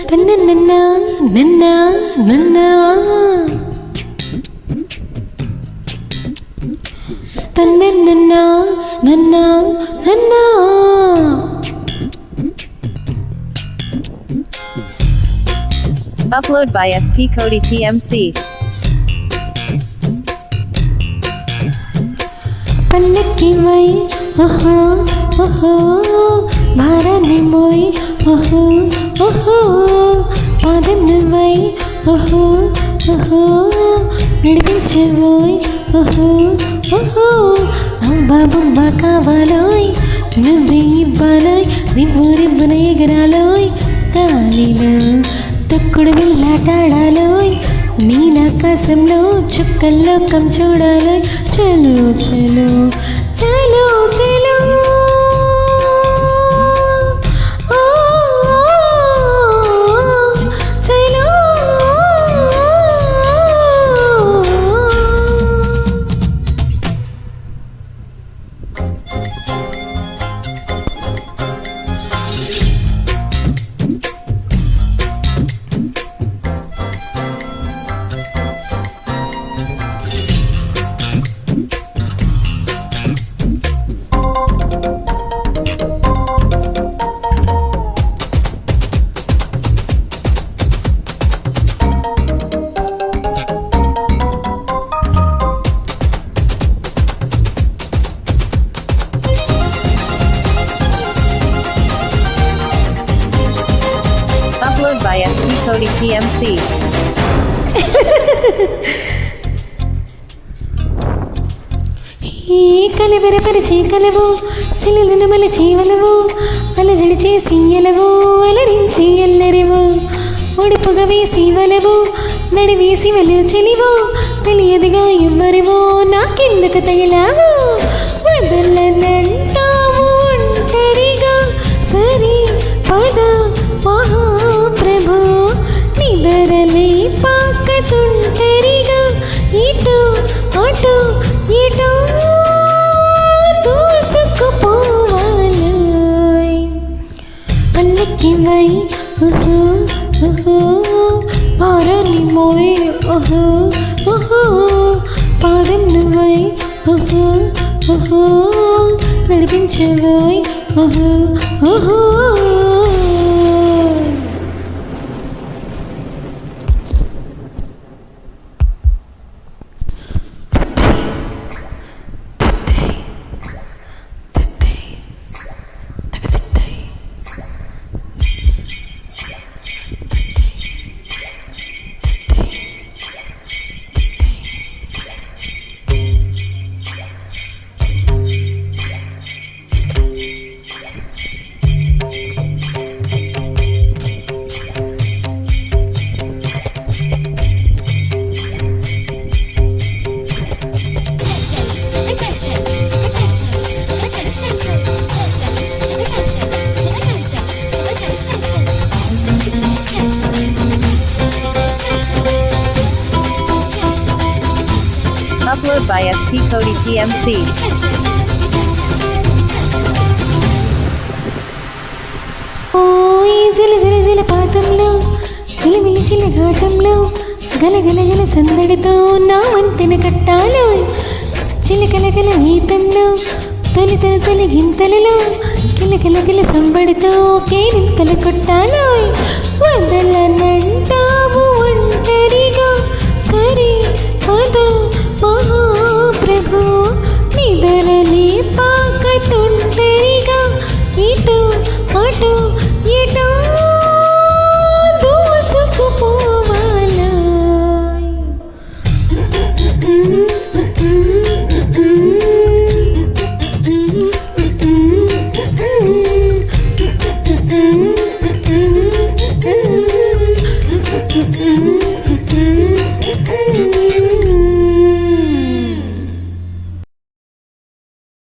నన్నా నన్నా నన్నా తన్నన్నా నన్నా నన్నా Upload by SP Cody TMC. పల్లకి వై ఓహో ఓహో భారాన్ని మోయ్ ఓహో ఓహో పాదం నువ్వై ఓహో ఓహో నడిపించబోయ్ ఓహో ఓహో బాబమ్మ కావాలోయ్ నువ్వే ఇవ్వాలోయ్ రివ్వున ఎగరాలోయ్ గాలిలో తొక్కుడు వెళ్ళాటాడాలోయ్ నీలాకాశంలో చుక్కల్లోకం చూడాలోయ్ చలో చలో చలో చలో చలో Upload by SP Cody TMC. ఈ కలవరపరిచే కలవు సిలులను మలచీవలవు అలజడి చేసి ఎలవు అలరించి ఎల్లరివు ఒడిపుగ వేసి వలవు నడివేసి వలు చెలివు తెలియదుగా ఎవ్వరివో నాకెందుకు తగిలావు వదలనంటావు ఒంటరిగా సరి పద మహాప్రభు నిదరలే పాకతుంటరిగా ఇటు అటు ఇటు దూసుకుపోవాలోయ్ పల్లకి వై ఓహో ఓహో భారాన్ని మోయ్ ఓహో ఓహో పాదం నువ్వై ఓహో ఓహో నడిపించవోయ్ ఓహో ఓహో Upload by SP Cody TMC. ఓయ్ జల జల జల పాఠంలో చిలిమిలి చిలగాటంలో గలగల గల సందడితో నా వంతెన కట్టాలో చిలకలగల గీతంలో తొలి తొలి గింతలలో కిలకిలకిల సంబడితో కేరింతలు కొట్టాలో వదలనంటావు ఒంటరిగా సరి పద